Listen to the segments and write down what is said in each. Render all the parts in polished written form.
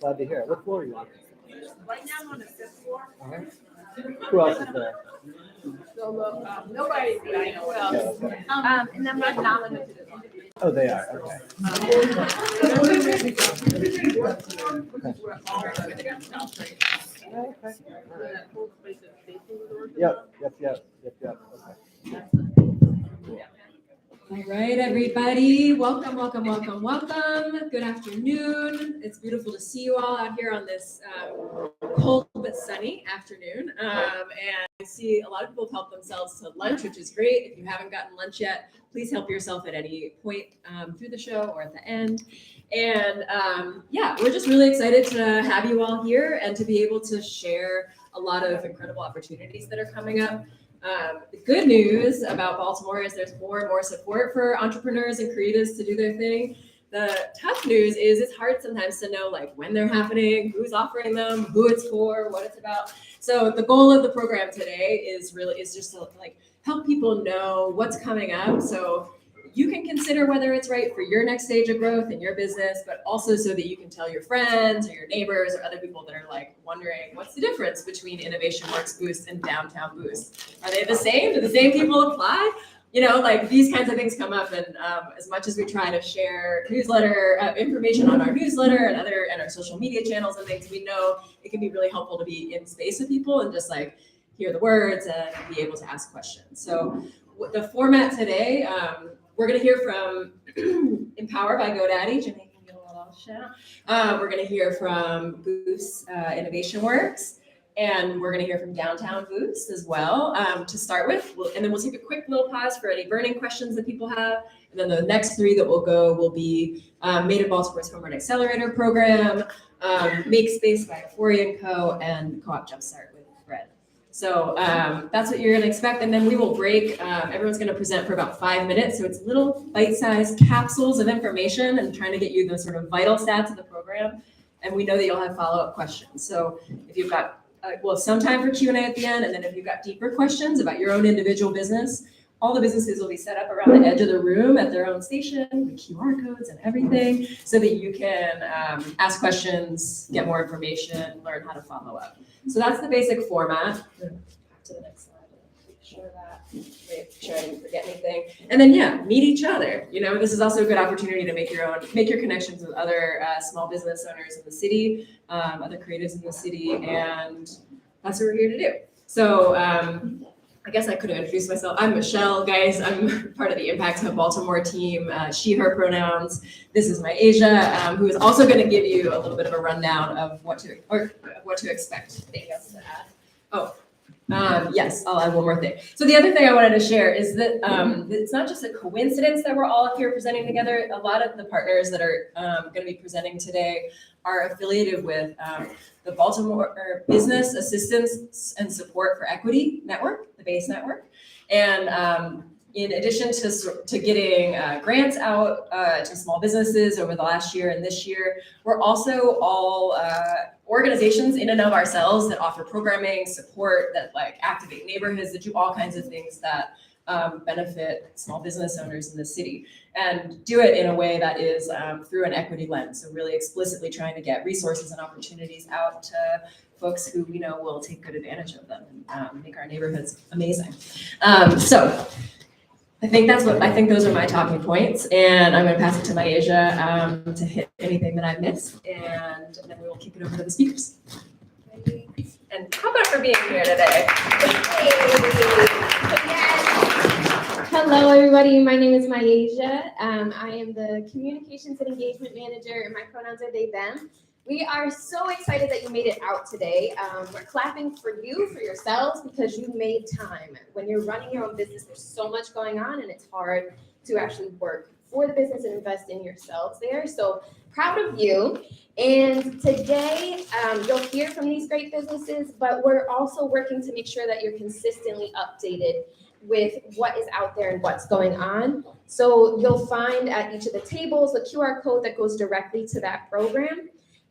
Glad to hear it. What floor are you on? Right now I'm on the 5th floor. Who else is there? So nobody, but I know who else. Yeah, okay. And then my nominated is on. Oh, they are. Okay. Yep. Okay. All right, everybody. Welcome. Good afternoon. It's beautiful to see you all out here on this cold but sunny afternoon. And I see a lot of people have helped themselves to lunch, which is great. If you haven't gotten lunch yet, please help yourself at any point through the show or at the end. And yeah, we're just really excited to have you all here and to be able to share a lot of incredible opportunities that are coming up. The good news about Baltimore is there's more and more support for entrepreneurs and creatives to do their thing. The tough news is it's hard sometimes to know like when they're happening, who's offering them, who it's for, what it's about. So the goal of the program today is just to like help people know what's coming up. So you can consider whether it's right for your next stage of growth in your business, but also so that you can tell your friends or your neighbors or other people that are like wondering what's the difference between Innovation Works Boost and Downtown Boost. Are they the same? Do the same people apply? You know, like these kinds of things come up, and as much as we try to share newsletter information on our newsletter and our social media channels and things, we know it can be really helpful to be in space with people and just like hear the words and be able to ask questions. So the format today, we're going to hear from Empower by GoDaddy. Jimmy can get a little shout. We're going to hear from Boost Innovation Works, and we're going to hear from Downtown Boost as well to start with. And then we'll take a quick little pause for any burning questions that people have. And then the next three that will go will be Made in Baltimore's Homework Accelerator program, Make Space by Euphoria & Co., and Co-op Jumpstart with Fred. So that's what you're going to expect. And then we will break. Everyone's going to present for about 5 minutes. So it's little bite-sized capsules of information and trying to get you the sort of vital stats of the program. And we know that you'll have follow-up questions. So if you've got, we'll have some time for Q&A at the end. And then if you've got deeper questions about your own individual business, all the businesses will be set up around the edge of the room at their own station with QR codes and everything so that you can ask questions, get more information, learn how to follow up. So that's the basic format. Back to the next slide. Make sure I didn't forget anything. And then yeah, meet each other. You know, this is also a good opportunity to make your connections with other small business owners in the city, other creatives in the city, and that's what we're here to do. So I guess I could have introduced myself. I'm Michelle, guys. I'm part of the Impact Hub Baltimore team, she, her pronouns. This is my Asia, who is also going to give you a little bit of a rundown of what to expect. Thanks. Yes, I'll add one more thing. So the other thing I wanted to share is that it's not just a coincidence that we're all up here presenting together. A lot of the partners that are going to be presenting today are affiliated with the Baltimore Business Assistance and Support for Equity Network, the BASE network. And in addition to getting grants out to small businesses over the last year and this year, we're also all organizations in and of ourselves that offer programming, support, that like activate neighborhoods, that do all kinds of things that benefit small business owners in the city, and do it in a way that is through an equity lens. So really explicitly trying to get resources and opportunities out to folks who we know will take good advantage of them and make our neighborhoods amazing. So I think those are my talking points, and I'm going to pass it to my Asia to hit anything that I've missed, and then we will kick it over to the speakers. And how about for being here today? Hello, everybody. My name is Myasia. I am the Communications and Engagement Manager, and my pronouns are they, them. We are so excited that you made it out today. We're clapping for you, for yourselves, because you made time. When you're running your own business, there's so much going on, and it's hard to actually work for the business and invest in yourselves there. So proud of you. And today, you'll hear from these great businesses, but we're also working to make sure that you're consistently updated with what is out there and what's going on. So you'll find at each of the tables the QR code that goes directly to that program.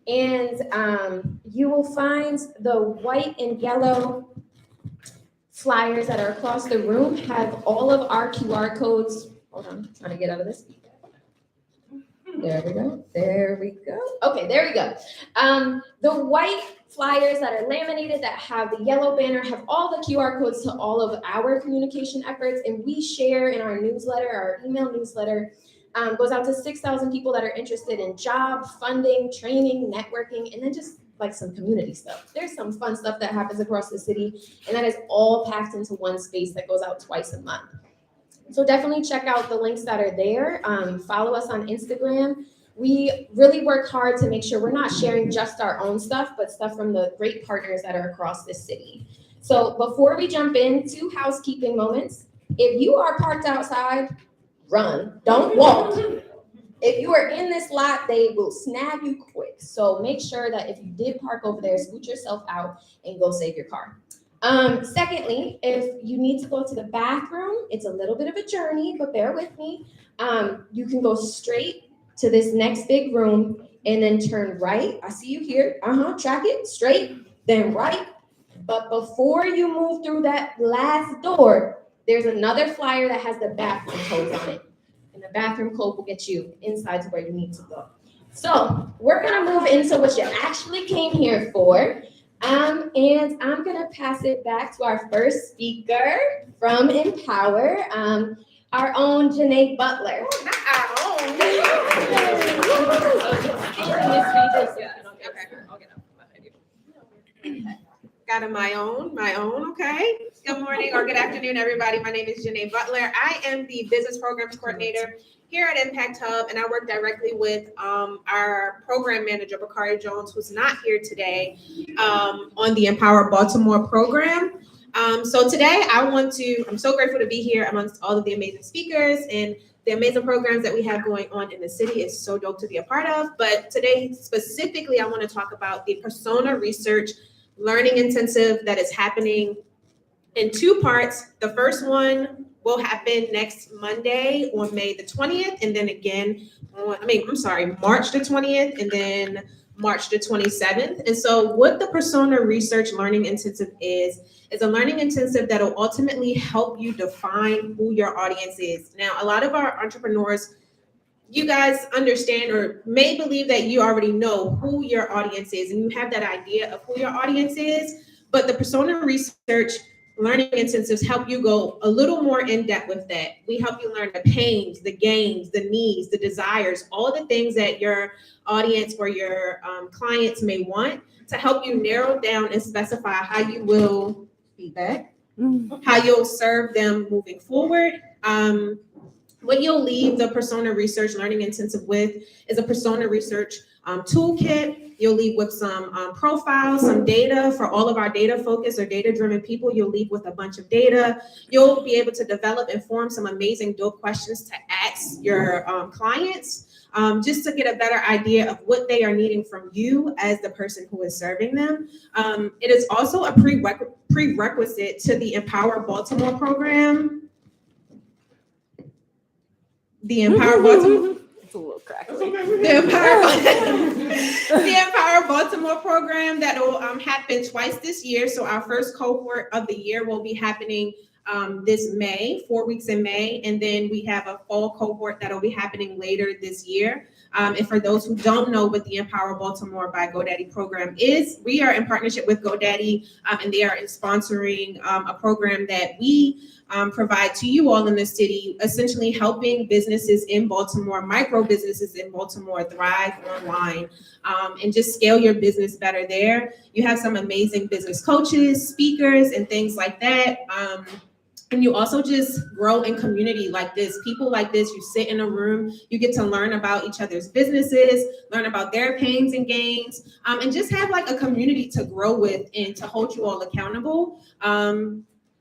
And you will find the white and yellow flyers that are across the room have all of our QR codes. Hold on, I'm trying to get out of this. There we go. There we go. Okay, there we go. The white flyers that are laminated that have the yellow banner have all the QR codes to all of our communication efforts, and we share in our newsletter, our email newsletter. Goes out to 6,000 people that are interested in job, funding, training, networking, and then just like some community stuff. There's some fun stuff that happens across the city, and that is all packed into one space that goes out twice a month. So definitely check out the links that are there. Follow us on Instagram. We really work hard to make sure we're not sharing just our own stuff, but stuff from the great partners that are across the city. So before we jump in, 2 housekeeping moments. If you are parked outside, run, don't walk. If you are in this lot, they will snag you quick. So make sure that if you did park over there, scoot yourself out and go save your car. Secondly, if you need to go to the bathroom, it's a little bit of a journey, but bear with me. You can go straight to this next big room and then turn right. I see you here. Track it straight, then right. But before you move through that last door, there's another flyer that has the bathroom codes on it. And the bathroom code will get you inside to where you need to go. So we're gonna move into what you actually came here for. And I'm gonna pass it back to our first speaker from Empower, our own Janae Butler. Not our own. Got my own, okay. Good morning or good afternoon, everybody. My name is Janae Butler. I am the business programs coordinator here at Impact Hub, and I work directly with our program manager, Bakari Jones, who's not here today, on the Empower Baltimore program. So today I'm so grateful to be here amongst all of the amazing speakers and the amazing programs that we have going on in the city. Is so dope to be a part of. But today specifically, I want to talk about the Persona Research Learning Intensive that is happening in 2 parts. The first one will happen next Monday on May the 20th, and then again March the 20th, and then March the 27th. And so what the Persona Research Learning Intensive is a learning intensive that will ultimately help you define who your audience is. Now, a lot of our entrepreneurs, you guys understand or may believe that you already know who your audience is and you have that idea of who your audience is, but the Persona Research Learning Intensives help you go a little more in depth with that. We help you learn the pains, the gains, the needs, the desires, all the things that your audience or your clients may want, to help you narrow down and specify how you will how you'll serve them moving forward. What you'll leave the Persona Research Learning Intensive with is a Persona Research toolkit. You'll leave with some profiles, some data for all of our data focused or data-driven people. You'll leave with a bunch of data. You'll be able to develop and form some amazing dope questions to ask your clients, just to get a better idea of what they are needing from you as the person who is serving them. It is also a prerequisite to the Empower Baltimore program. The Empower Baltimore. It's a little crackly. The Empower Baltimore program that will happen twice this year. So our first cohort of the year will be happening this May, 4 weeks in May, and then we have a fall cohort that will be happening later this year. And for those who don't know what the Empower Baltimore by GoDaddy program is, we are in partnership with GoDaddy, and they are sponsoring a program that we provide to you all in the city, essentially helping businesses in Baltimore, micro businesses in Baltimore, thrive online and just scale your business better there. You have some amazing business coaches, speakers, and things like that. And you also just grow in community like this, people like this. You sit in a room, you get to learn about each other's businesses, learn about their pains and gains, and just have like a community to grow with and to hold you all accountable.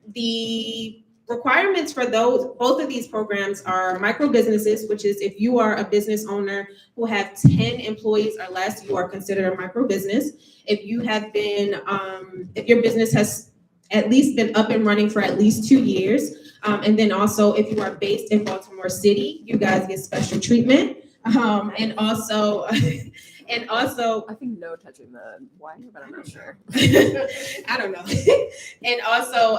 The requirements for both of these programs are micro businesses, which is if you are a business owner who have 10 employees or less, you are considered a micro business. If you have been, if your business has at least been up and running for at least 2 years. And then also if you are based in Baltimore City, you guys get special treatment. And also, I think no touching the wire, but I'm not sure. I don't know. And also,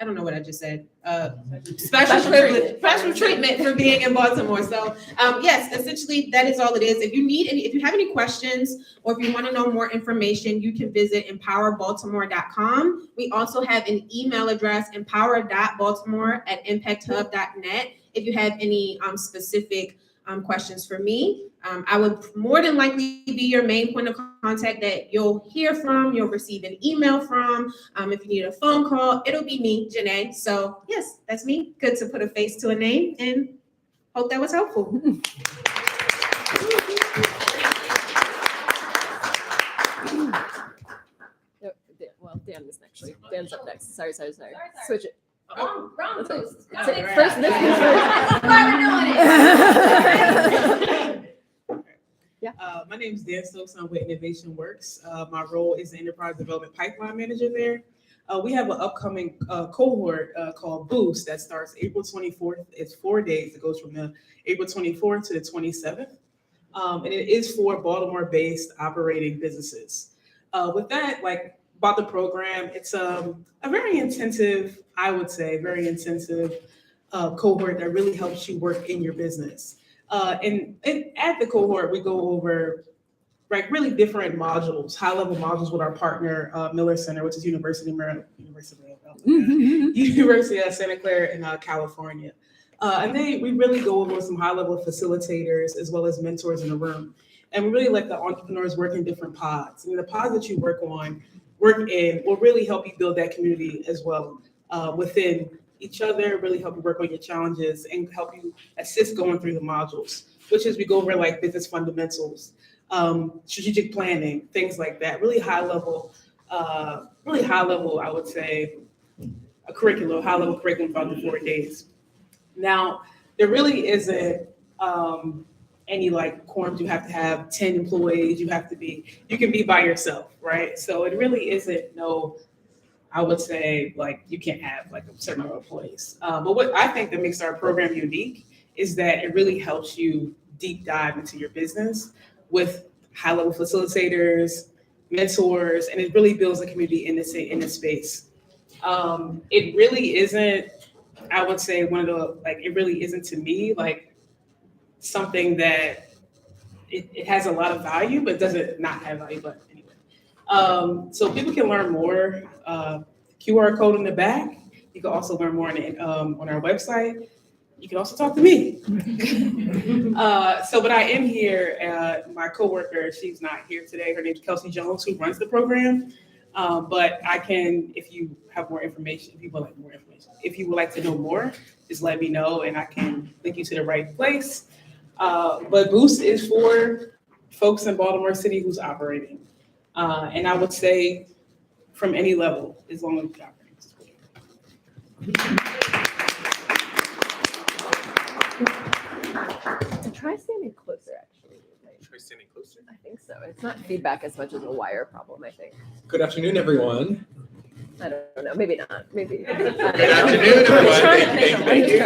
I don't know what I just said. Special treatment for being in Baltimore. So yes, essentially that is all it is. If you have any questions or if you want to know more information, you can visit empowerbaltimore.com. We also have an email address, empower.baltimore@impacthub.net. If you have any specific questions for me, I would more than likely be your main point of contact that you'll hear from, you'll receive an email from. If you need a phone call, it'll be me, Janae. So yes, that's me. Good to put a face to a name and hope that was helpful. Well, Dan is actually. Dan's up next. Sorry. Switch it. Wrong boost. First, this That's why we're doing it. My name is Dan Stokes. I'm with Innovation Works. My role is the Enterprise Development Pipeline Manager there. We have an upcoming cohort called Boost that starts April 24th. It's 4 days. It goes from the April 24th to the 27th. And it is for Baltimore-based operating businesses. With that, about the program, it's a very intensive, I would say, cohort that really helps you work in your business. And at the cohort, we go over really different modules, high-level modules with our partner, Miller Center, which is University of Santa Clara in California. And we really go over some high-level facilitators as well as mentors in the room. And we really let the entrepreneurs work in different pods. And the pods that you work in will really help you build that community as well within each other, really help you work on your challenges and help you assist going through the modules, which is we go over business fundamentals, strategic planning, things like that. Really high level, I would say, high-level curriculum for the 4 days. Now, there really isn't any quorums. You have to have 10 employees. You can be by yourself, right? So it really isn't I would say you can't have a certain number of employees. But what I think that makes our program unique is that it really helps you deep dive into your business with high-level facilitators, mentors, and it really builds a community in this space. It really isn't, I would say, it really isn't to me something that it has a lot of value, but doesn't not have value. But anyway, so people can learn more. QR code in the back. You can also learn more on our website. You can also talk to me. But I am here. My coworker, she's not here today. Her name is Kelsey Jones, who runs the program. But I can, if you have more information, if you would like more information, if you would like to know more, just let me know and I can link you to the right place. But Boost is for folks in Baltimore City who's operating. And I would say from any level, as long as you're operating. Try standing closer, actually. Try standing closer. I think so. It's not feedback as much as a wire problem, I think. Good afternoon, everyone. I don't know. Maybe not. Maybe. Good afternoon, everyone. Thank you.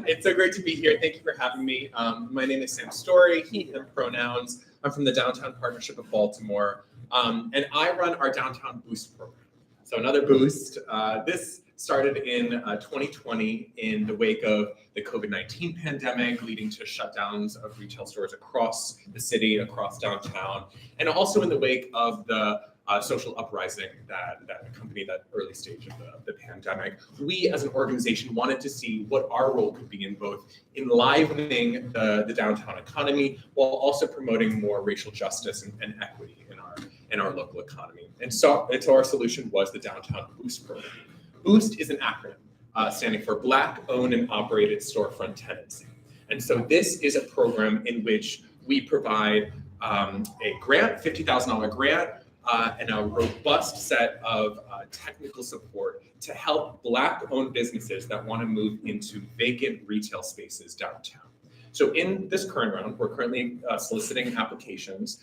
It's so great to be here. Thank you for having me. My name is Sam Story, he, him pronouns. I'm from the Downtown Partnership of Baltimore, and I run our Downtown Boost program. So another boost. This started in 2020 in the wake of the COVID-19 pandemic, leading to shutdowns of retail stores across the city, across downtown, and also in the wake of the social uprising that accompanied that early stage of the pandemic. We as an organization wanted to see what our role could be in both enlivening the downtown economy while also promoting more racial justice and equity in our local economy. And so our solution was the Downtown Boost program. Boost is an acronym standing for Black Owned and Operated Storefront Tenancy. And so this is a program in which we provide a grant, $50,000 grant, and a robust set of technical support to help Black-owned businesses that want to move into vacant retail spaces downtown. So in this current round, we're currently soliciting applications.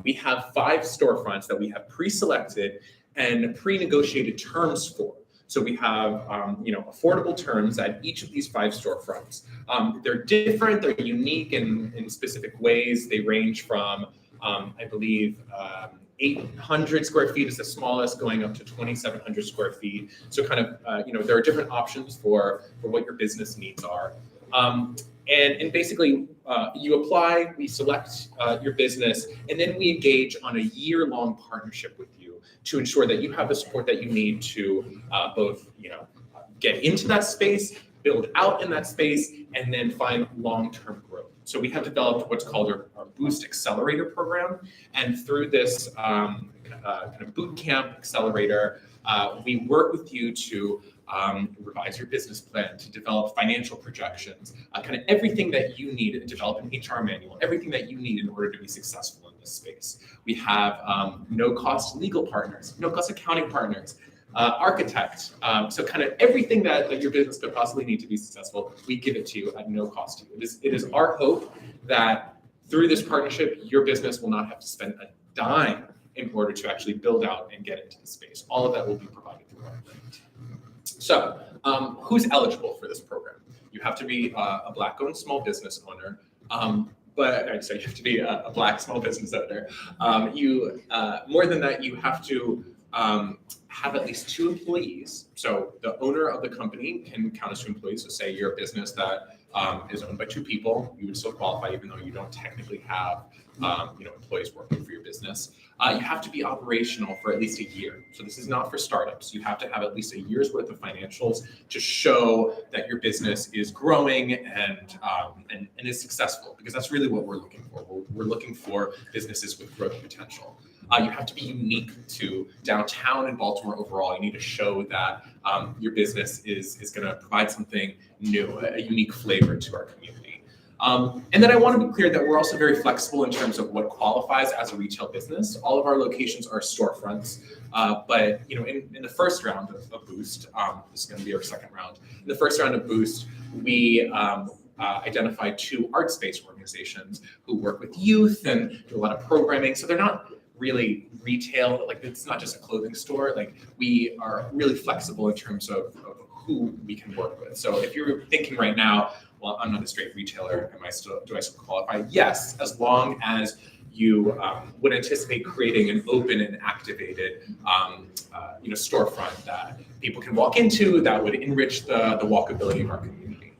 We have 5 storefronts that we have pre-selected and pre-negotiated terms for. So we have, affordable terms at each of these 5 storefronts. They're different, they're unique in specific ways. They range from, I believe, 800 square feet is the smallest, going up to 2,700 square feet. So kind of, there are different options for what your business needs are. And basically, you apply, we select your business, and then we engage on a year-long partnership with you to ensure that you have the support that you need to both, get into that space, build out in that space, and then find long-term growth. So we have developed what's called our Boost Accelerator program, and through this kind of boot camp accelerator, we work with you to revise your business plan, to develop financial projections, kind of everything that you need to develop an HR manual, everything that you need in order to be successful in this space. We have no-cost legal partners, no-cost accounting partners, architect. So kind of everything that your business could possibly need to be successful, we give it to you at no cost to you. It is our hope that through this partnership, your business will not have to spend a dime in order to actually build out and get into the space. All of that will be provided through our grant. So who's eligible for this program? You have to be a Black-owned small business owner. So you have to be a Black small business owner. More than that, you have to have at least 2 employees. So the owner of the company can count as 2 employees. So say you're a business that is owned by 2 people, you would still qualify even though you don't technically have employees working for your business. You have to be operational for at least a year. So this is not for startups. You have to have at least a year's worth of financials to show that your business is growing and is successful, because that's really what we're looking for. We're looking for businesses with growth potential. You have to be unique to downtown and Baltimore overall. You need to show that your business is going to provide something new, a unique flavor to our community. And then I want to be clear that we're also very flexible in terms of what qualifies as a retail business. All of our locations are storefronts, but in the first round of Boost, this is going to be our second round. In the first round of Boost, we identified 2 art space organizations who work with youth and do a lot of programming. So they're not really retail, like it's not just a clothing store. Like we are really flexible in terms of who we can work with. So if you're thinking right now, well, I'm not a straight retailer, do I still qualify? Yes, as long as you would anticipate creating an open and activated storefront that people can walk into, that would enrich the walkability of our community.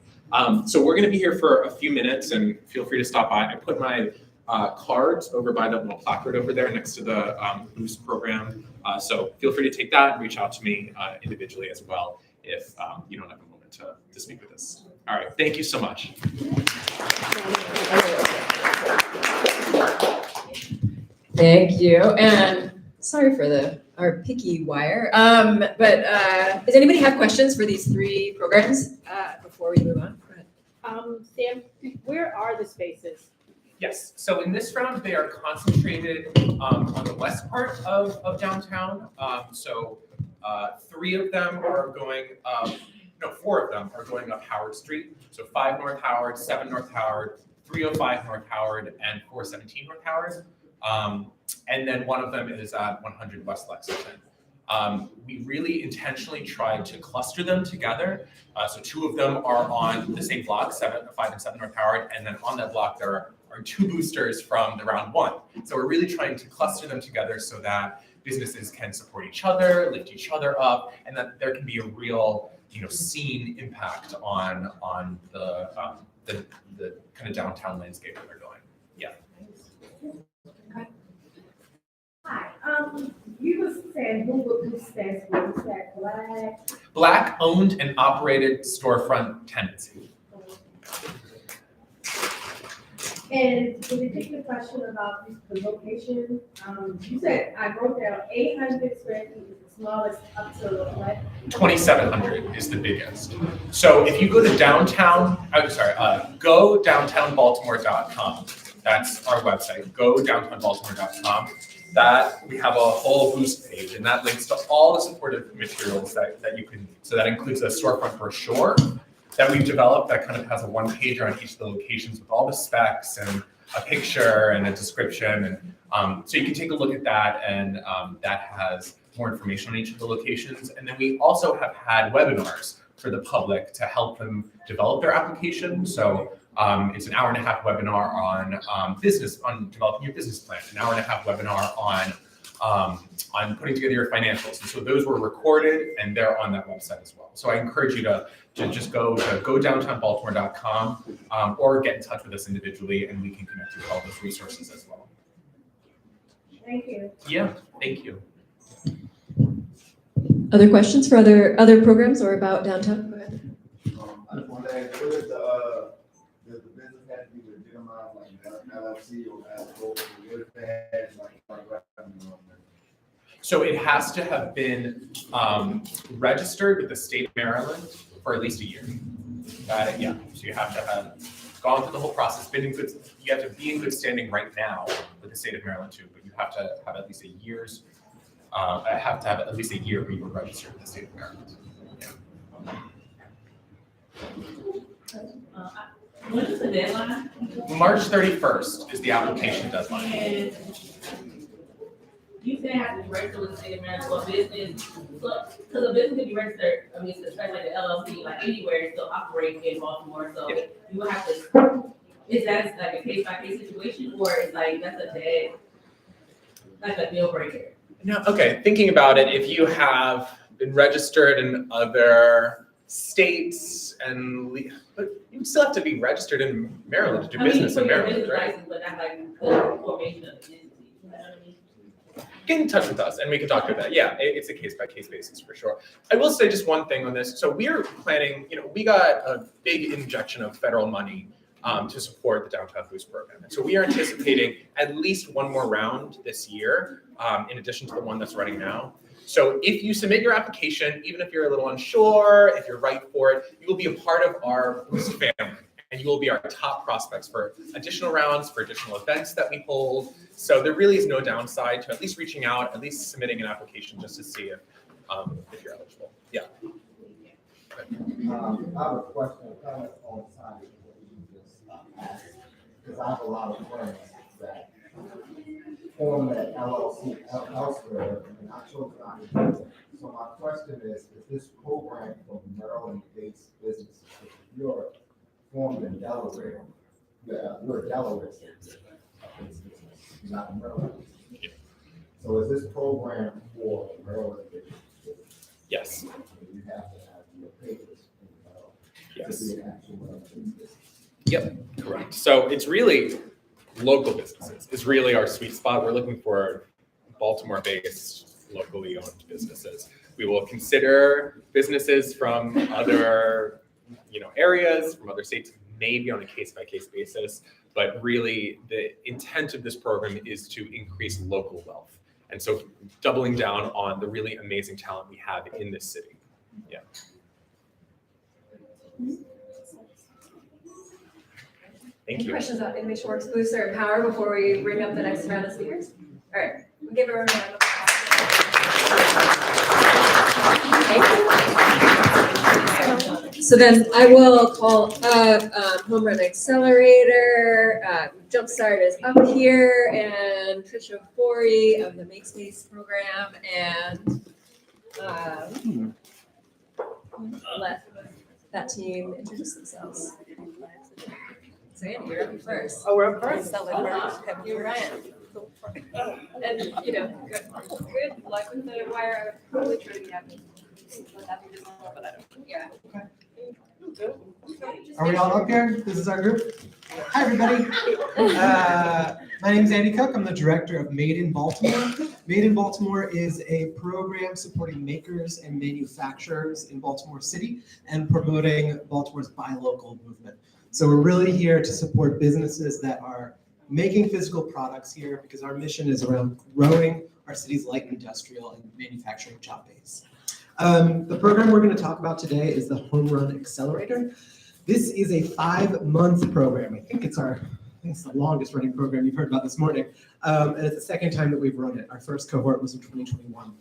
So we're gonna be here for a few minutes, and feel free to stop by. I put my cards over by the little placard over there next to the Boost program. So feel free to take that and reach out to me individually as well if you don't have a moment to speak with us. All right, thank you so much. Thank you, and sorry for our picky wire. But does anybody have questions for these 3 programs before we move on? Go ahead. Sam, where are the spaces? Yes, so in this round, they are concentrated on the west part of downtown. 3 of them are going, 4 of them are going up Howard Street. So 5 North Howard, 7 North Howard, 305 North Howard, and 417 North Howard. And then one of them is at 100 West Lexington. We really intentionally tried to cluster them together. So 2 of them are on the same block, 5 and 7 North Howard, and then on that block there are 2 boosters from the round 1. So we're really trying to cluster them together so that businesses can support each other, lift each other up, and that there can be a real, scene impact on the kind of downtown landscape that they're going. Yeah. Hi, you were saying Google Boost stands for, is that Black? Black owned and operated storefront tenancy. And to repeat the question about the location, you said, I wrote down 800 square feet is the smallest up to what? 2,700 is the biggest. So if you go to go downtownbaltimore.com. That's our website, go downtownbaltimore.com. That we have a whole Boost page, and that links to all the supportive materials that you can. So that includes a storefront brochure that we've developed that kind of has a 1-pager on each of the locations with all the specs and a picture and a description. And so you can take a look at that, and that has more information on each of the locations. And then we also have had webinars for the public to help them develop their application. So it's an 1.5-hour webinar on developing your business plan, an 1.5-hour webinar on putting together your financials. And so those were recorded and they're on that website as well. So I encourage you to just go to godowntownbaltimore.com or get in touch with us individually and we can connect you with all those resources as well. Thank you. Yeah, thank you. Other questions for other programs or about downtown? Go ahead. I just want to ask, what is does the business have to be legitimized, like LLC or as what if they had like revenue on there? So it has to have been registered with the state of Maryland for at least a year. Yeah, so you have to have gone through the whole process, been in good, you have to be in good standing right now with the state of Maryland too, but you have to have at least a year's, have to have at least a year where you were registered with the state of Maryland. When is the deadline? March 31st is the application deadline. And you say have to be registered with the state of Maryland for business, because a business can be registered, I mean, especially like the LLC, like anywhere, still operate in Baltimore, so Yeah. you will have to, is that like a case by case situation, or is like, that's a dead, like a deal breaker? No, okay, thinking about it, if you have been registered in other states but you still have to be registered in Maryland to do business in Maryland, right? But not like the formation of the entity, you know what I mean? Get in touch with us and we can talk about that. Yeah, it's a case by case basis for sure. I will say just one thing on this. So we're planning, we got a big injection of federal money to support the Downtown Boost program. And so we are anticipating at least one more round this year, in addition to the one that's running now. So if you submit your application, even if you're a little unsure, if you're right for it, you will be a part of our Boost family. And you will be our top prospects for additional rounds, for additional events that we hold. So there really is no downside to at least reaching out, at least submitting an application just to see if you're eligible. Yeah. I have a question kind of on the side of what you just asked, because I have a lot of friends that form that LLC elsewhere, and I chose not to do it. So my question is this program for Maryland-based businesses? If you're formed in Delaware, you're a Delaware citizen, you're not in Maryland. So is this program for Maryland-based businesses? Yes. You have to have your papers in Maryland. Yes. To be an actual Maryland-based business. Yep, correct. So it's really local businesses is really our sweet spot. We're looking for Baltimore-based, locally owned businesses. We will consider businesses from other, areas, from other states, maybe on a case-by-case basis. But really, the intent of this program is to increase local wealth, and so doubling down on the really amazing talent we have in this city. Yeah. Thank Any you. questions about Innovation Works Boost or Empower before we bring up the next round of speakers? All right, we'll give everyone a round of applause. So then I will call up Home Run Accelerator. Jumpstart is up here, and Trisha Forey of the Make Space program, and let that team introduce themselves. So Andy, you're up first. Oh, we're up first. You're right. And good luck with the wire. I would probably try to be happy. But I don't. Yeah. Are we all up here? This is our group. Hi, everybody. My name is Andy Cook. I'm the director of Made in Baltimore. Made in Baltimore is a program supporting makers and manufacturers in Baltimore City and promoting Baltimore's buy local movement. So we're really here to support businesses that are making physical products here because our mission is around growing our city's light industrial and manufacturing job base. The program we're going to talk about today is the Home Run Accelerator. This is a 5-month program. I think it's the longest running program you've heard about this morning. And it's the second time that we've run it. Our first cohort was in 2021.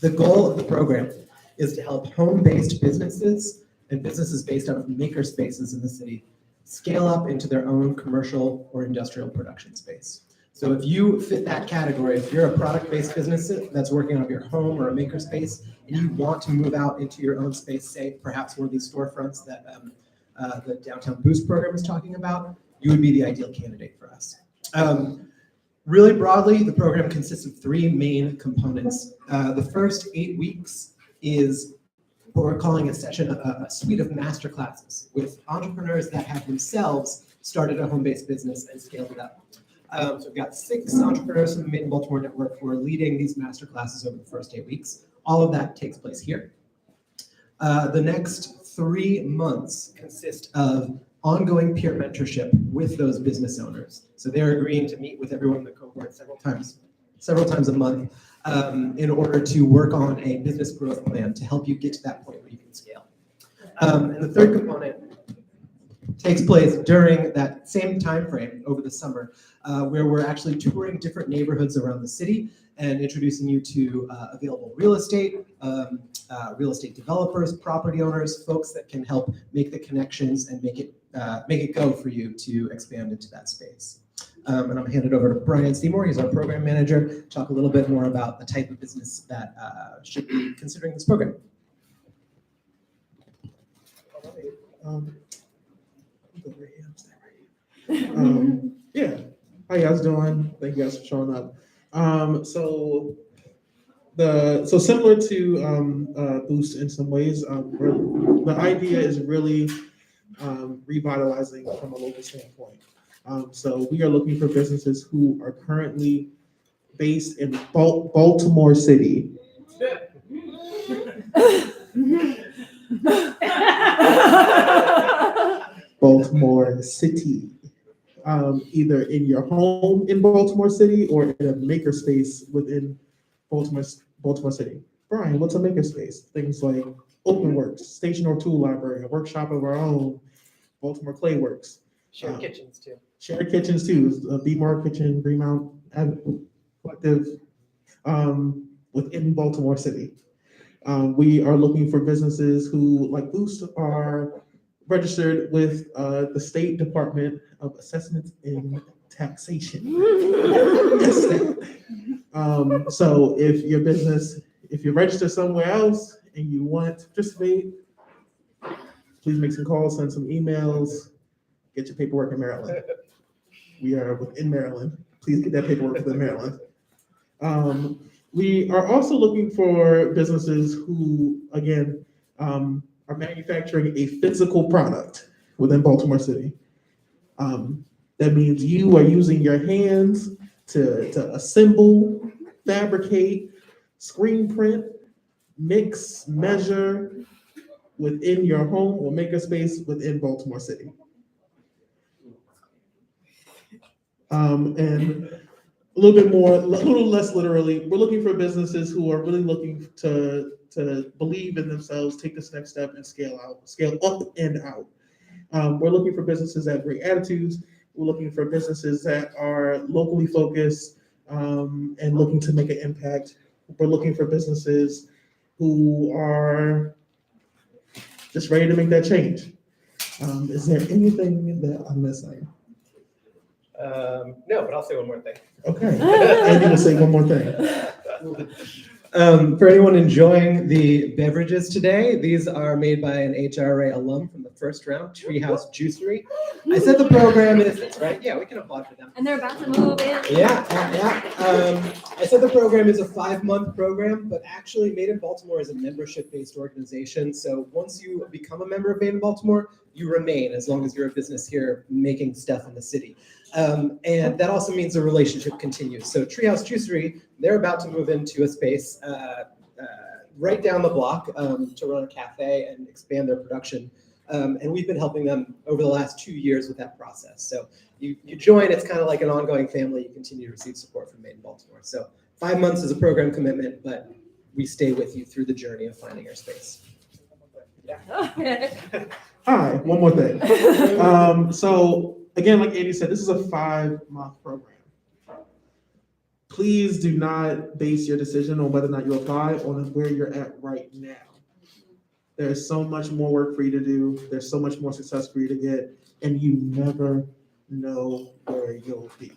The goal of the program is to help home-based businesses and businesses based out of maker spaces in the city scale up into their own commercial or industrial production space. So if you fit that category, if you're a product-based business that's working out of your home or a maker space, and you want to move out into your own space, say perhaps one of these storefronts that the Downtown Boost program is talking about, you would be the ideal candidate for us. Really broadly, the program consists of 3 main components. The first 8 weeks is what we're calling a suite of master classes with entrepreneurs that have themselves started a home-based business and scaled it up. So we've got 6 entrepreneurs from the Made in Baltimore network who are leading these master classes over the first 8 weeks. All of that takes place here. The next 3 months consist of ongoing peer mentorship with those business owners. So they're agreeing to meet with everyone in the cohort several times a month in order to work on a business growth plan to help you get to that point where you can scale. And the third component takes place during that same time frame over the summer, where we're actually touring different neighborhoods around the city and introducing you to available real estate developers, property owners, folks that can help make the connections and make it go for you to expand into that space. And I'm gonna hand it over to Brian Seymour. He's our program manager. Talk a little bit more about the type of business that should be considering this program. Yeah, how you guys doing? Thank you guys for showing up. So similar to Boost in some ways, the idea is really revitalizing from a local standpoint. So we are looking for businesses who are currently based in Baltimore City. Baltimore City. Either in your home in Baltimore City or in a makerspace within Baltimore City. Brian, what's a makerspace? Things like OpenWorks, Station or Tool Library, a workshop of our own, Baltimore Clayworks. Shared kitchens too. Shared kitchens too, B-Mark Kitchen, Greenmount Collective within Baltimore City. We are looking for businesses who, like Boost, are registered with the State Department of Assessments and Taxation. So if your business, if you register somewhere else and you want to participate, please make some calls, send some emails, get your paperwork in Maryland. We are within Maryland. Please get that paperwork within Maryland. We are also looking for businesses who, again, are manufacturing a physical product within Baltimore City. That means you are using your hands to assemble, fabricate, screen print, mix, measure within your home or makerspace within Baltimore City. And a little less literally, we're looking for businesses who are really looking to believe in themselves, take this next step and scale up and out. We're looking for businesses that have great attitudes. We're looking for businesses that are locally focused and looking to make an impact. We're looking for businesses who are just ready to make that change. Is there anything that I'm missing? No, but I'll say one more thing. Okay, Andy will say one more thing. For anyone enjoying the beverages today, these are made by an HRA alum from the first round, Treehouse Juicery. I said the program is, that's right, yeah, we can applaud for them. And they're about to move in. Yeah. I said the program is a 5-month program, but actually Made in Baltimore is a membership-based organization. So once you become a member of Made in Baltimore, you remain as long as you're a business here making stuff in the city. And that also means the relationship continues. So Treehouse Juicery, they're about to move into a space right down the block to run a cafe and expand their production. And we've been helping them over the last 2 years with that process. So you join, it's kind of like an ongoing family. You continue to receive support from Made in Baltimore. So 5 months is a program commitment, but we stay with you through the journey of finding your space. Yeah. Hi, one more thing. So again, like Andy said, this is a 5-month program. Please do not base your decision on whether or not you apply on where you're at right now. There's so much more work for you to do. There's so much more success for you to get, and you never know where you'll be.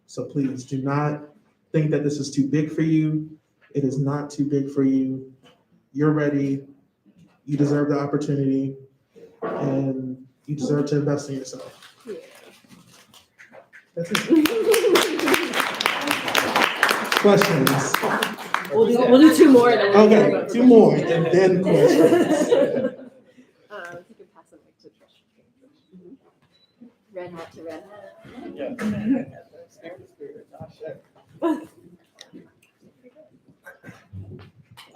So please do not think that this is too big for you. It is not too big for you. You're ready. You deserve the opportunity, and you deserve to invest in yourself. Yeah. That's it. Questions? We'll do two more. Then we'll Okay, go. two more and then questions. If you can pass it to Trish. Red hat to red hat.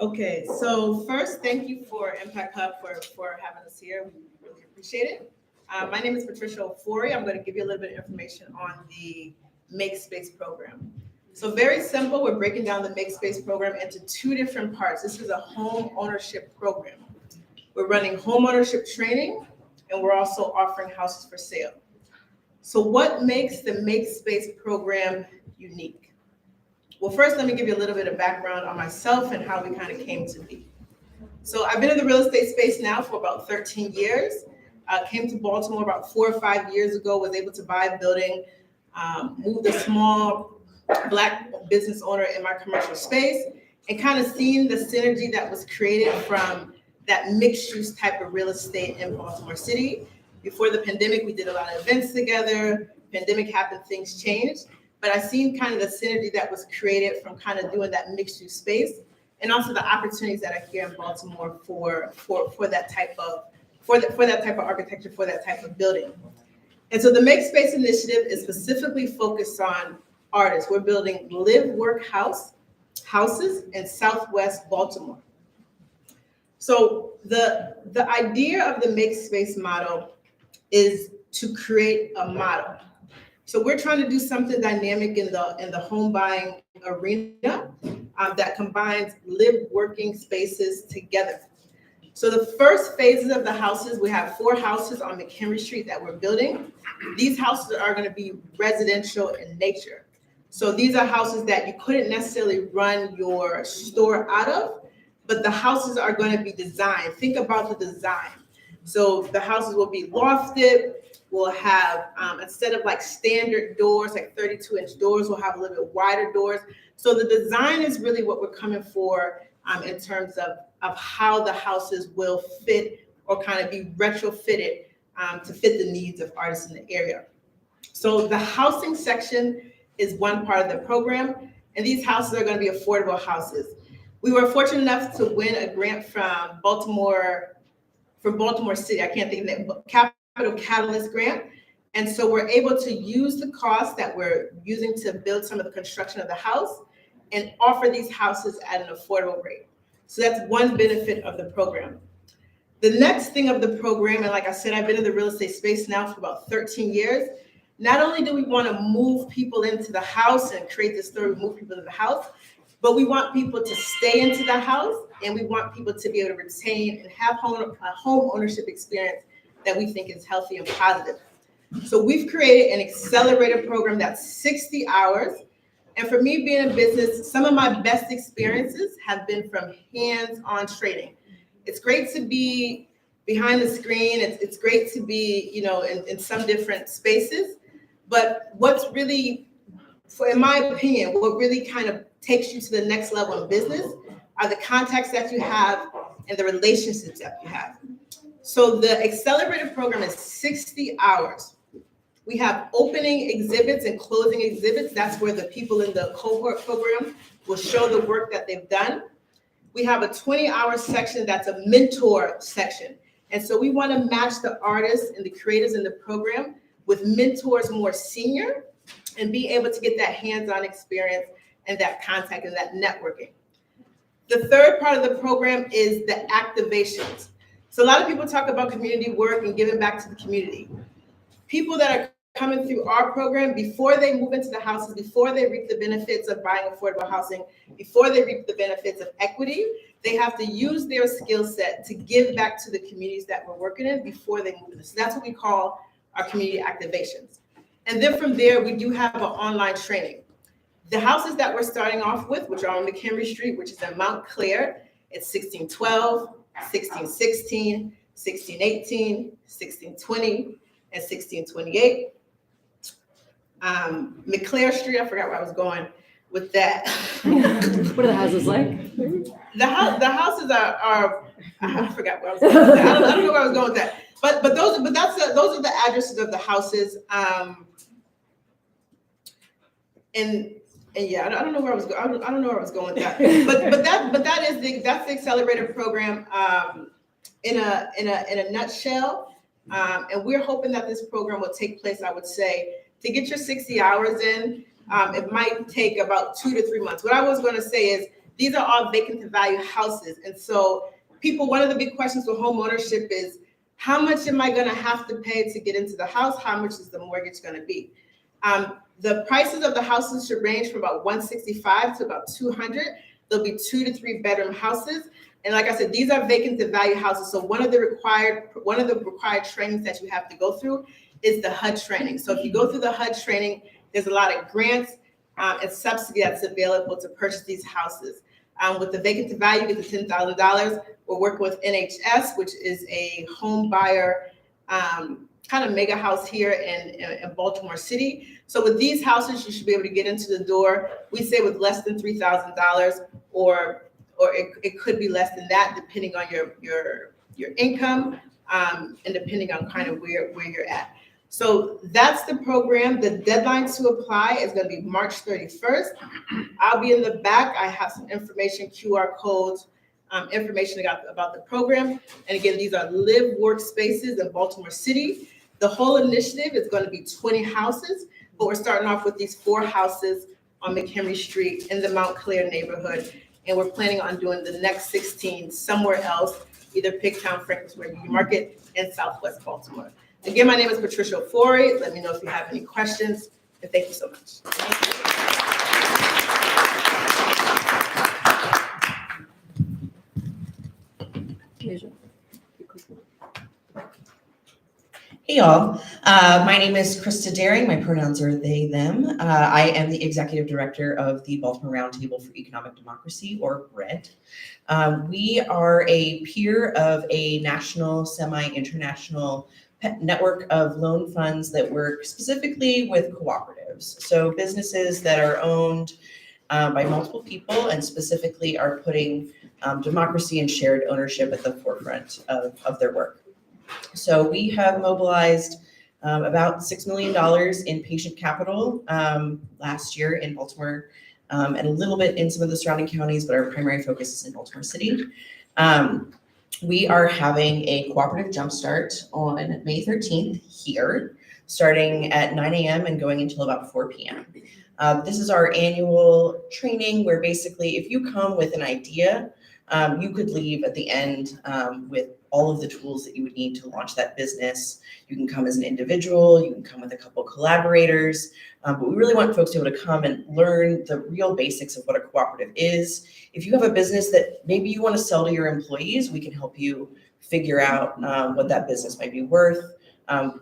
Okay, so first, thank you for Impact Hub for having us here. We really appreciate it. My name is Patricia Ofori. I'm going to give you a little bit of information on the Make Space program. So very simple, we're breaking down the Make Space program into two different parts. This is a home ownership program. We're running home ownership training, and we're also offering houses for sale. So what makes the Make Space program unique? Well, first, let me give you a little bit of background on myself and how we kind of came to be. So I've been in the real estate space now for about 13 years. Came to Baltimore about 4 or 5 years ago, was able to buy a building, moved a small Black business owner in my commercial space, and kind of seen the synergy that was created from that mixed use type of real estate in Baltimore City. Before the pandemic, we did a lot of events together. Pandemic happened, things changed. But I seen kind of the synergy that was created from kind of doing that mixed use space, and also the opportunities that are here in Baltimore for that type of architecture, for that type of building. And so the Make Space initiative is specifically focused on artists. We're building live work houses in Southwest Baltimore. So the idea of the Make Space model is to create a model. So we're trying to do something dynamic in the home buying arena that combines lived working spaces together. So the first phases of the houses, we have 4 houses on McHenry Street that we're building. These houses are going to be residential in nature. So these are houses that you couldn't necessarily run your store out of, but the houses are going to be designed. Think about the design. So the houses will be lofted. We'll have, instead of like standard doors, like 32-inch doors, we'll have a little bit wider doors. So the design is really what we're coming for in terms of how the houses will fit or kind of be retrofitted to fit the needs of artists in the area. So the housing section is one part of the program, and these houses are going to be affordable houses. We were fortunate enough to win a grant from Baltimore City. I can't think of it, but Capital Catalyst grant. And so we're able to use the cost that we're using to build some of the construction of the house and offer these houses at an affordable rate. So that's one benefit of the program. The next thing of the program, and like I said, I've been in the real estate space now for about 13 years. Not only do we want to move people into the house and create this story, move people into the house, but we want people to stay into the house, and we want people to be able to retain and have a home ownership experience that we think is healthy and positive. So we've created an accelerator program that's 60 hours. And for me being in business, some of my best experiences have been from hands-on training. It's great to be behind the screen. It's great to be, in some different spaces. But what's really, in my opinion, what really kind of takes you to the next level in business are the contacts that you have and the relationships that you have. So the accelerator program is 60 hours. We have opening exhibits and closing exhibits. That's where the people in the cohort program will show the work that they've done. We have a 20-hour section that's a mentor section. And so we want to match the artists and the creators in the program with mentors more senior and be able to get that hands-on experience and that contact and that networking. The third part of the program is the activations. So a lot of people talk about community work and giving back to the community. People that are coming through our program, before they move into the houses, before they reap the benefits of buying affordable housing, before they reap the benefits of equity, they have to use their skill set to give back to the communities that we're working in before they move in. So that's what we call our community activations. And then from there, we do have an online training. The houses that we're starting off with, which are on McHenry Street, which is in Mount Clair, it's 1612, 1616, 1618, 1620, and 1628. McClare Street, I forgot where I was going with that. What are the houses like? The houses are I forgot where I was going with that. I don't know where I was going with that. But those are the addresses of the houses. And And yeah, I don't know where I was going. I don't know where I was going with that. But that's the accelerator program in a nutshell. And we're hoping that this program will take place, I would say, to get your 60 hours in, it might take about 2 to 3 months. What I was going to say is these are all vacant to value houses. And so one of the big questions with home ownership is, how much am I going to have to pay to get into the house? How much is the mortgage going to be? The prices of the houses should range from about $165 to about $200. There'll be 2 to 3 bedroom houses. And like I said, these are vacant to value houses. So one of the required trainings that you have to go through is the HUD training. So if you go through the HUD training, there's a lot of grants and subsidy that's available to purchase these houses. With the vacant to value, you get the $10,000. We're working with NHS, which is a home buyer kind of mega house here in Baltimore City. So with these houses, you should be able to get into the door. We say with less than $3,000, or it could be less than that, depending on your income and depending on kind of where you're at. So that's the program. The deadline to apply is going to be March 31st. I'll be in the back. I have some information, QR codes, information about the program. And again, these are live workspaces in Baltimore City. The whole initiative is going to be 20 houses, but we're starting off with these 4 houses on McHenry Street in the Mount Clair neighborhood. And we're planning on doing the next 16 somewhere else, either Pigtown, Franklin's New Market, and Southwest Baltimore. Again, my name is Patricia Forey. Let me know if you have any questions, and thank you so much. Hey y'all, my name is Krista Daring. My pronouns are they, them. I am the Executive Director of the Baltimore Roundtable for Economic Democracy, or BRED. We are a peer of a national, semi-international network of loan funds that work specifically with cooperatives. So businesses that are owned by multiple people and specifically are putting democracy and shared ownership at the forefront of their work. So we have mobilized about $6 million in patient capital last year in Baltimore and a little bit in some of the surrounding counties, but our primary focus is in Baltimore City. We are having a cooperative jumpstart on May 13th here, starting at 9 a.m. and going until about 4 p.m. This is our annual training where basically if you come with an idea, you could leave at the end with all of the tools that you would need to launch that business. You can come as an individual, you can come with a couple collaborators, but we really want folks to be able to come and learn the real basics of what a cooperative is. If you have a business that maybe you want to sell to your employees, we can help you figure out what that business might be worth.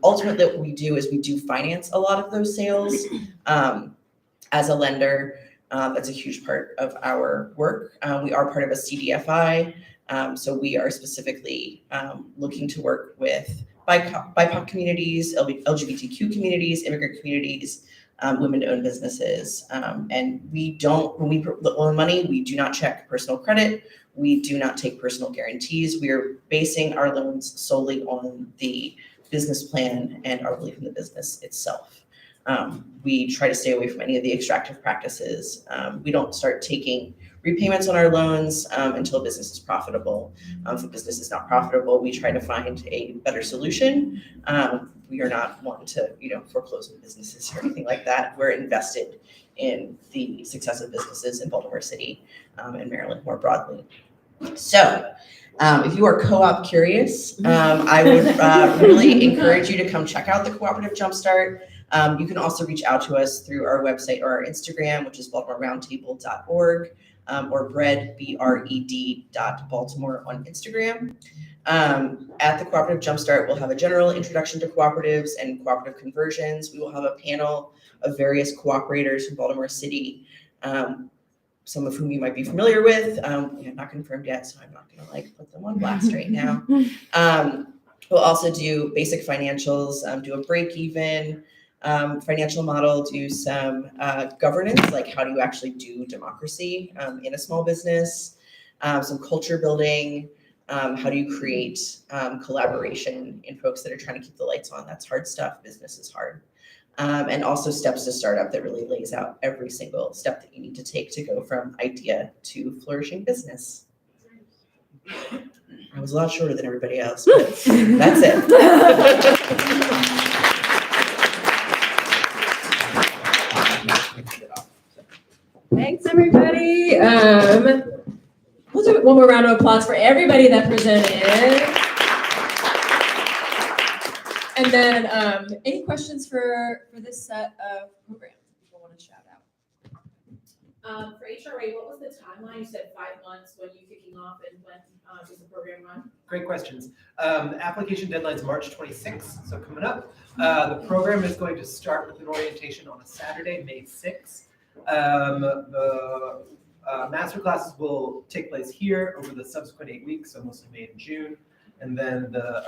Ultimately, what we do is we do finance a lot of those sales as a lender. That's a huge part of our work. We are part of a CDFI, so we are specifically looking to work with BIPOC communities, LGBTQ communities, immigrant communities, women-owned businesses. And when we loan money, we do not check personal credit. We do not take personal guarantees. We are basing our loans solely on the business plan and our belief in the business itself. We try to stay away from any of the extractive practices. We don't start taking repayments on our loans until a business is profitable. If a business is not profitable, we try to find a better solution. We are not wanting to, foreclose on businesses or anything like that. We're invested in the success of businesses in Baltimore City and Maryland more broadly. So, if you are co-op curious, I would really encourage you to come check out the Cooperative Jumpstart. You can also reach out to us through our website or our Instagram, which is baltimoreroundtable.org, or BRED, BRED.Baltimore on Instagram. At the Cooperative Jumpstart, we'll have a general introduction to cooperatives and cooperative conversions. We will have a panel of various cooperators from Baltimore City, some of whom you might be familiar with. We have not confirmed yet, so I'm not going to put them on blast right now. We'll also do basic financials, do a break-even financial model, do some governance, like how do you actually do democracy in a small business, some culture building, how do you create collaboration in folks that are trying to keep the lights on. That's hard stuff. Business is hard. and also Steps to Startup that really lays out every single step that you need to take to go from idea to flourishing business. I was a lot shorter than everybody else, but that's it. Thanks, everybody. We'll do one more round of applause for everybody that presented. And then, any questions for this set of programs people want to shout out? For HRA, what was the timeline? You said 5 months when you kicking off and when does the program run? Great questions. Application deadline's March 26th, so coming up. The program is going to start with an orientation on a Saturday, May 6th. The master classes will take place here over the subsequent 8 weeks, so mostly May and June. And then the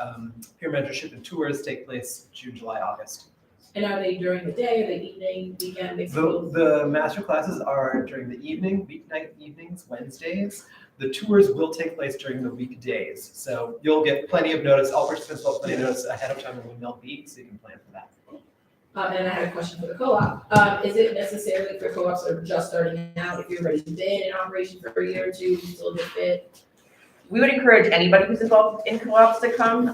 peer mentorship and tours take place June, July, August. And are they during the day, are they evening, weekend, mixed both? The master classes are during the evening, weeknight evenings, Wednesdays. The tours will take place during the weekdays. So you'll get plenty of notice. All participants will have plenty of notice ahead of time when they'll be, so you can plan for that. And I had a question for the co-op. Is it necessarily for co-ops that are just starting out, if you've already been in operation for a year or two, you still get fit? We would encourage anybody who's involved in co-ops to come,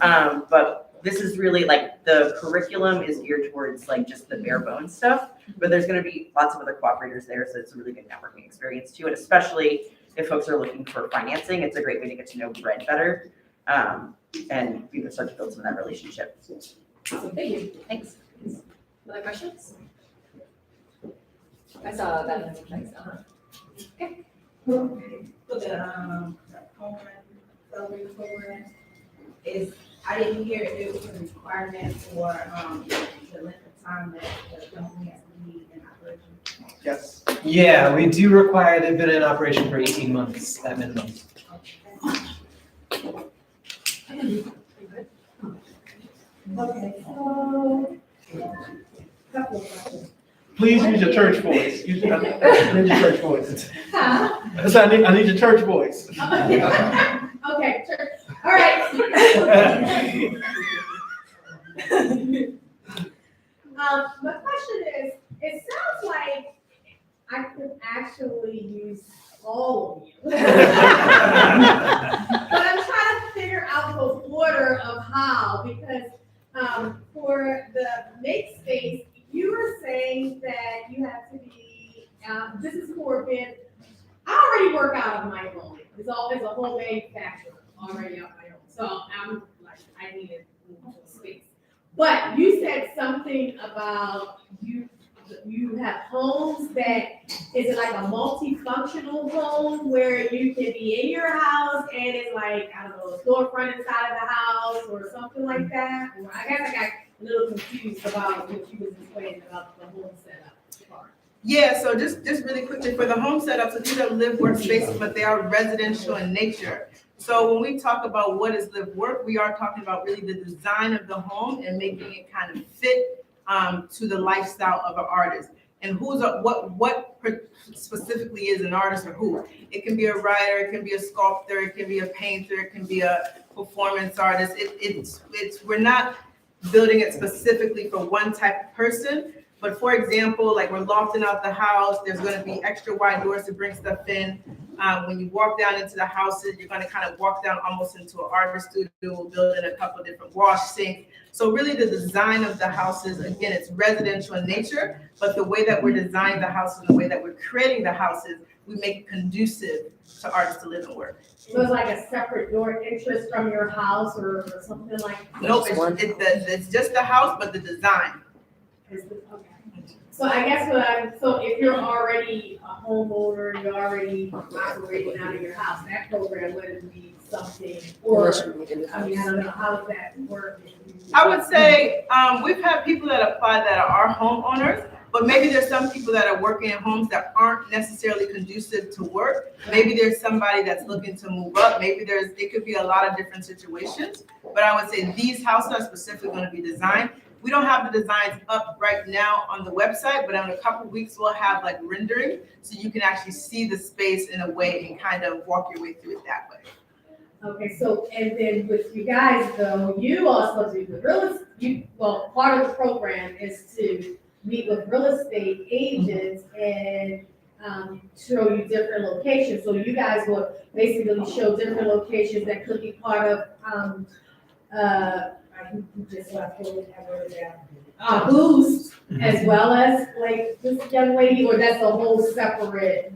but this is really like the curriculum is geared towards like just the bare bones stuff, but there's going to be lots of other cooperators there, so it's a really good networking experience too. And especially if folks are looking for financing, it's a great way to get to know Red better, and you can start to build some of that relationship. Awesome, thank you. Thanks. Other questions? I saw that. Okay. For the home accelerator program is, I didn't hear if it was a requirement for the length of time that the company has to be in operation. Yes. Yeah, we do require they've been in operation for 18 months at minimum. Okay, so couple of questions. Please use your church voice. I need your church voice. Huh? So I need your church voice. Okay, sure. All right. My question is, it sounds like I could actually use all of you. But I'm trying to figure out the order of how, because for the Make Space, you were saying that you have to be, this is Corbin. I already work out of my home. It's a whole manufacturer already out my home. So I'm like, I need a space. But you said something about you have homes that, is it like a multifunctional home where you can be in your house and it's like, I don't know, a storefront inside of the house or something like that? Or I guess I got a little confused about what you was explaining about the home setup part. Yeah, so just really quickly for the home setup, so these are live workspaces, but they are residential in nature. So when we talk about what is live work, we are talking about really the design of the home and making it kind of fit to the lifestyle of an artist. And what specifically is an artist or who? It can be a writer, it can be a sculptor, it can be a painter, it can be a performance artist. We're not building it specifically for one type of person. But for example, like we're lofting out the house, there's going to be extra wide doors to bring stuff in. When you walk down into the houses, you're going to kind of walk down almost into an artist studio, building a couple of different wash sinks. So really the design of the houses, again, it's residential in nature, but the way that we're designing the houses and the way that we're creating the houses, we make it conducive to artists to live and work. So it's like a separate door entrance from your house or something like that? Nope, it's just the house, but the design. Okay. So I guess so if you're already a homeowner, you're already operating out of your house, that program wouldn't be something, or, I mean, I don't know, how does that work? I would say, we've had people that apply that are homeowners, but maybe there's some people that are working in homes that aren't necessarily conducive to work. Maybe there's somebody that's looking to move up. Maybe it could be a lot of different situations, but I would say these houses are specifically going to be designed. We don't have the designs up right now on the website, but in a couple of weeks, we'll have like rendering, so you can actually see the space in a way and kind of walk your way through it that way. Okay, so, and then with you guys though, you also do the part of the program is to meet with real estate agents and show you different locations. So you guys will basically show different locations that could be part of, I just left it down. Boost, as well as like this young lady, or that's a whole separate,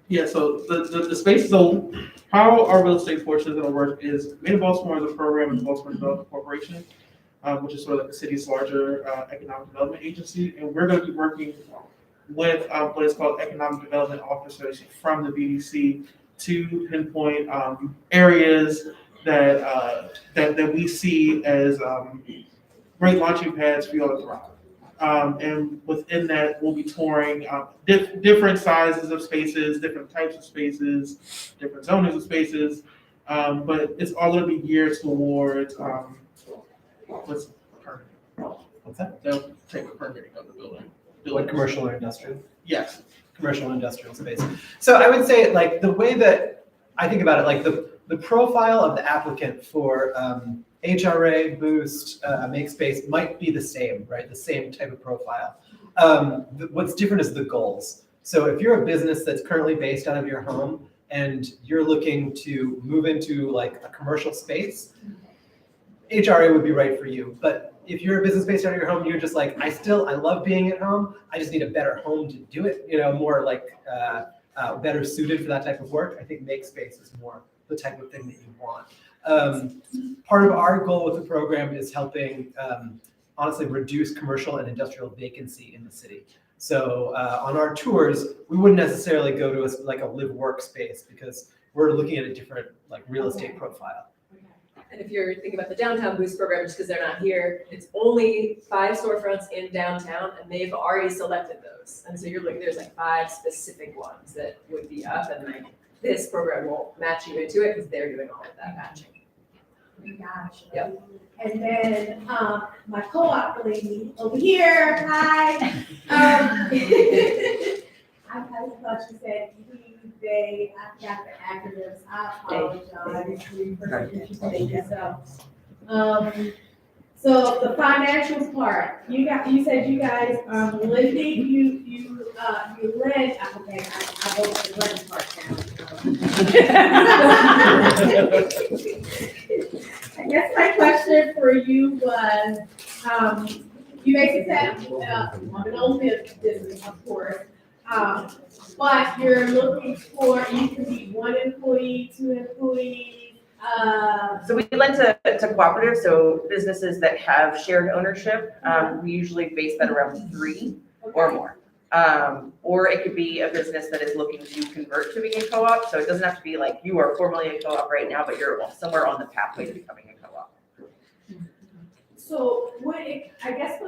Yeah, so the space, so how our real estate portion is gonna work is Made in Baltimore is a program in the Baltimore Development Corporation, which is sort of like the city's larger economic development agency, and we're gonna be working with what is called economic development officers from the BDC to pinpoint areas that we see as great launching pads for you all to thrive. And within that, we'll be touring different sizes of spaces, different types of spaces, different zonings of spaces. But it's all going to be geared towards what's that? They'll take a permitting of the building. What, commercial or industrial? Yes. Commercial and industrial space. So I would say, like, the way that I think about it, like the profile of the applicant for HRA, Boost, Make Space might be the same, right? The same type of profile. What's different is the goals. So if you're a business that's currently based out of your home and you're looking to move into like a commercial space, HRA would be right for you. But if you're a business based out of your home, you're just like, I love being at home. I just need a better home to do it, more like better suited for that type of work. I think Make Space is more the type of thing that you want. Part of our goal with the program is helping, honestly, reduce commercial and industrial vacancy in the city. So on our tours, we wouldn't necessarily go to a live work space because we're looking at a different like real estate profile. And if you're thinking about the Downtown Boost program, just because they're not here, it's only 5 storefronts in downtown, and they've already selected those. And so you're looking, there's like 5 specific ones that would be up, and like this program will match you into it because they're doing all of that matching. Gotcha. Yep. And then my co-op lady over here, hi. I thought you said he, they, I got the acronyms, I apologize. So the financial part, you said you guys lending, you lend, okay, I wrote the lending part down. I guess my question for you was, you basically said, an old business, of course, but you're looking for, you can be 1 employee, 2 employees. So we lend to cooperatives, so businesses that have shared ownership. We usually base that around 3 or more. Or it could be a business that is looking to convert to being a co-op. So it doesn't have to be like you are formally a co-op right now, but you're somewhere on the pathway to becoming a co-op. So I guess,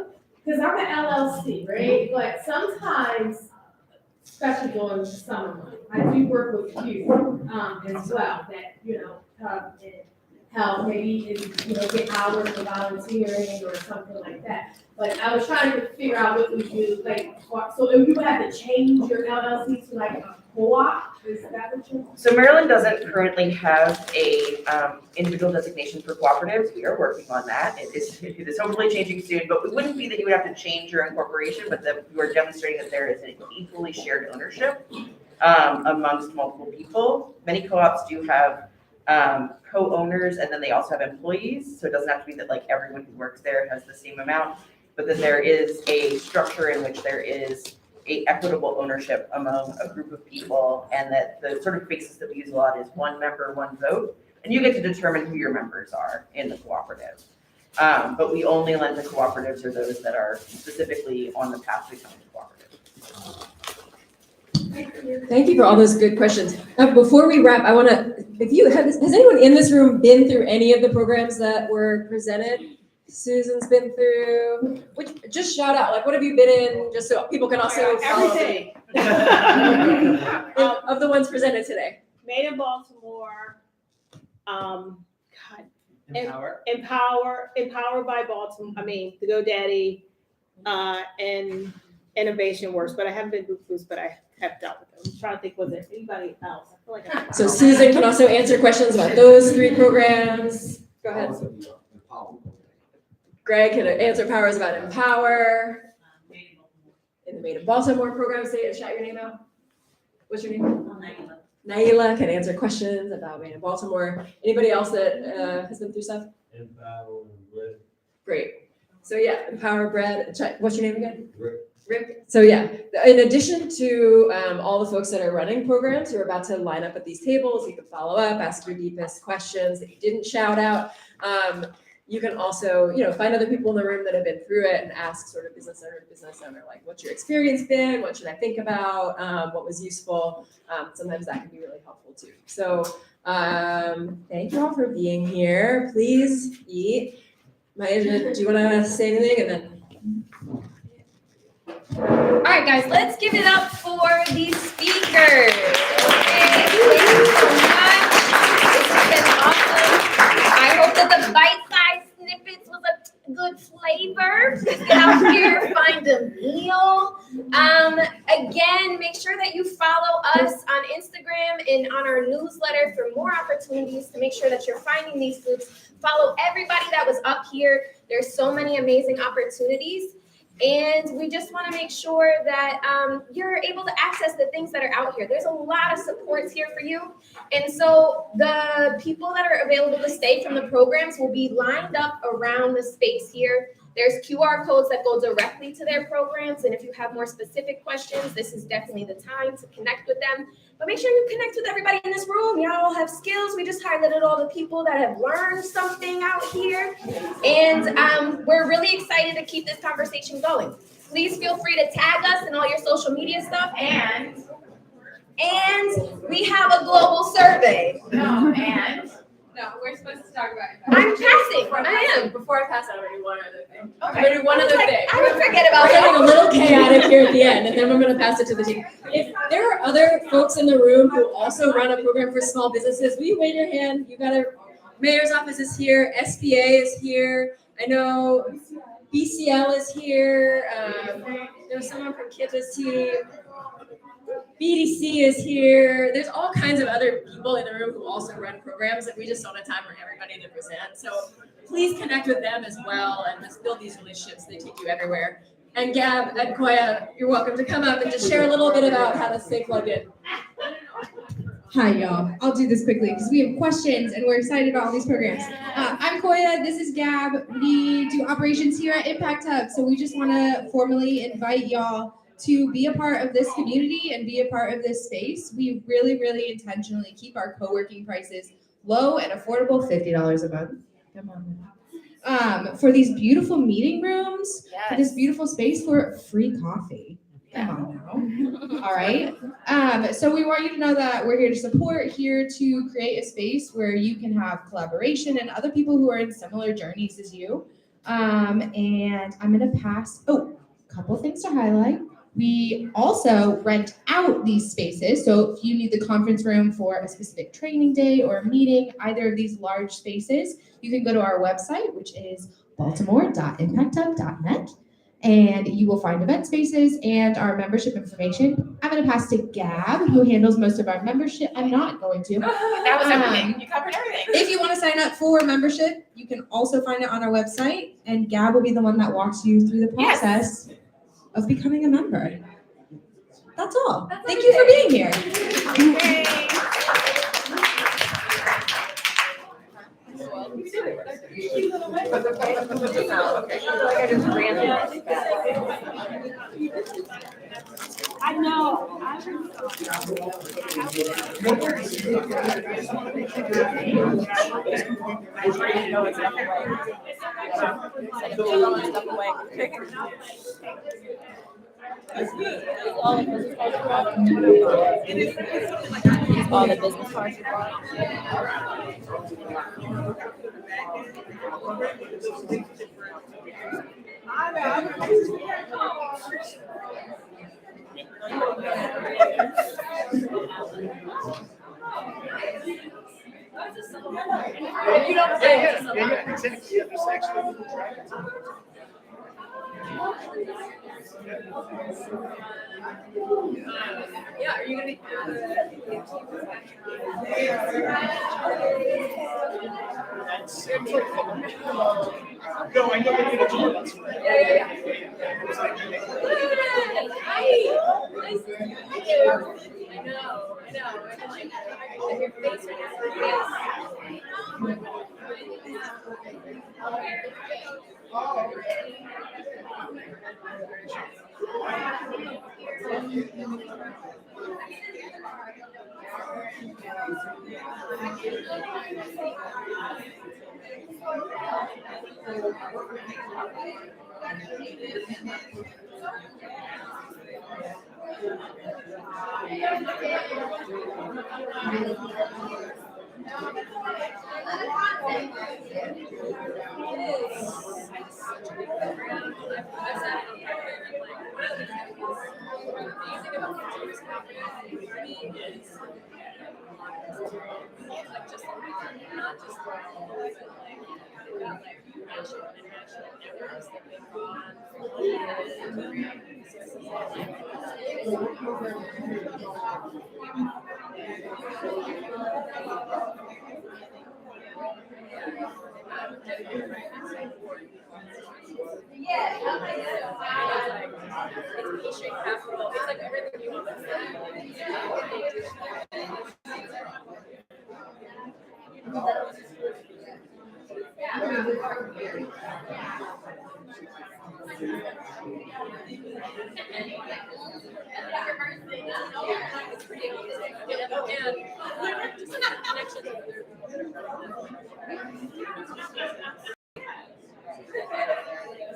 because I'm an LLC, right? But sometimes, especially during the summer months, I do work with youth as well that, and help maybe, get hours for volunteering or something like that. But I was trying to figure out what we do, so if you would have to change your LLC to like a co-op, is that what you're? So Maryland doesn't currently have a individual designation for cooperatives. We are working on that. It is hopefully changing soon, but it wouldn't be that you would have to change your incorporation, but that you are demonstrating that there is an equally shared ownership amongst multiple people. Many co-ops do have co-owners, and then they also have employees. So it doesn't have to be that like everyone who works there has the same amount, but then there is a structure in which there is a equitable ownership among a group of people, and that the sort of basis that we use a lot is 1 member, 1 vote, and you get to determine who your members are in the cooperative. But we only lend to cooperatives or those that are specifically on the path to becoming cooperative. Thank you for all those good questions. Before we wrap, I want to, has anyone in this room been through any of the programs that were presented? Susan's been through, just shout out, like, what have you been in, just so people can also follow. Everything. Of the ones presented today. Made in Baltimore, Empower by Baltimore, the GoDaddy, and Innovation Works, but I haven't been with Boost, but I have dealt with them. I'm trying to think, was there anybody else? I feel like So Susan can also answer questions about those 3 programs. Go ahead. Greg can answer powers about Empower. In the Made in Baltimore program, shout your name out. What's your name? Naila can answer questions about Made in Baltimore. Anybody else that has been through stuff? Empower and Bread. Great. So yeah, Empower Bread. What's your name again? Rick. So yeah, in addition to all the folks that are running programs who are about to line up at these tables, you can follow up, ask your deepest questions that you didn't shout out. You can also, find other people in the room that have been through it and ask sort of business owner to business owner, like, what's your experience been? What should I think about? What was useful? Sometimes that can be really helpful too. So thank you all for being here. Please eat. Maya, do you want to say anything? And then. All right, guys, let's give it up for the speakers. Okay, thank you so much. This has been awesome. I hope that the bite-sized snippets was a good flavor. Please get out here, find a meal. Again, make sure that you follow us on Instagram and on our newsletter for more opportunities to make sure that you're finding these groups. Follow everybody that was up here. There's so many amazing opportunities. And we just want to make sure that you're able to access the things that are out here. There's a lot of supports here for you. And so the people that are available to stay from the programs will be lined up around the space here. There's QR codes that go directly to their programs. And if you have more specific questions, this is definitely the time to connect with them. But make sure you connect with everybody in this room. Y'all have skills. We just highlighted all the people that have learned something out here. And we're really excited to keep this conversation going. Please feel free to tag us in all your social media stuff. And we have a global survey. No, we're supposed to talk about it. I'm passing. I am. Before I pass out, I'm going to do one other thing. Okay. I'm going to do one other thing. I would forget about We're that. getting a little chaotic here at the end, and then we're going to pass it to the team. If there are other folks in the room who also run a program for small businesses, will you wave your hand? You got a mayor's office is here, SBA is here. I know BCL is here. There's someone from Kit's team. BDC is here. There's all kinds of other people in the room who also run programs, and we just don't have time for everybody to present. So please connect with them as well, and let's build these relationships. They take you everywhere. And Gab and Koya, you're welcome to come up and just share a little bit about how to stay plugged in. Hi, y'all. I'll do this quickly because we have questions and we're excited about all these programs. I'm Koya. This is Gab. We do operations here at Impact Hub. So we just want to formally invite y'all to be a part of this community and be a part of this space. We really, really intentionally keep our co-working prices low and affordable, $50 a month. Come on. For these beautiful meeting rooms, for this beautiful space for free coffee. Come on now. All right. So we want you to know that we're here to support, here to create a space where you can have collaboration and other people who are in similar journeys as you. And I'm going to pass, a couple of things to highlight. We also rent out these spaces. So if you need the conference room for a specific training day or a meeting, either of these large spaces, you can go to our website, which is baltimore.impacthub.net. And you will find event spaces and our membership information. I'm going to pass to Gab, who handles most of our membership. I'm not going to. That was everything. You covered everything. If you want to sign up for membership, you can also find it on our website. And Gab will be the one that walks you through the process of becoming a member. That's all. Thank you for being here. Okay. I know. All the business cards you brought. If you don't say it, Yeah, are you going to donuts. No, I know I need a donuts.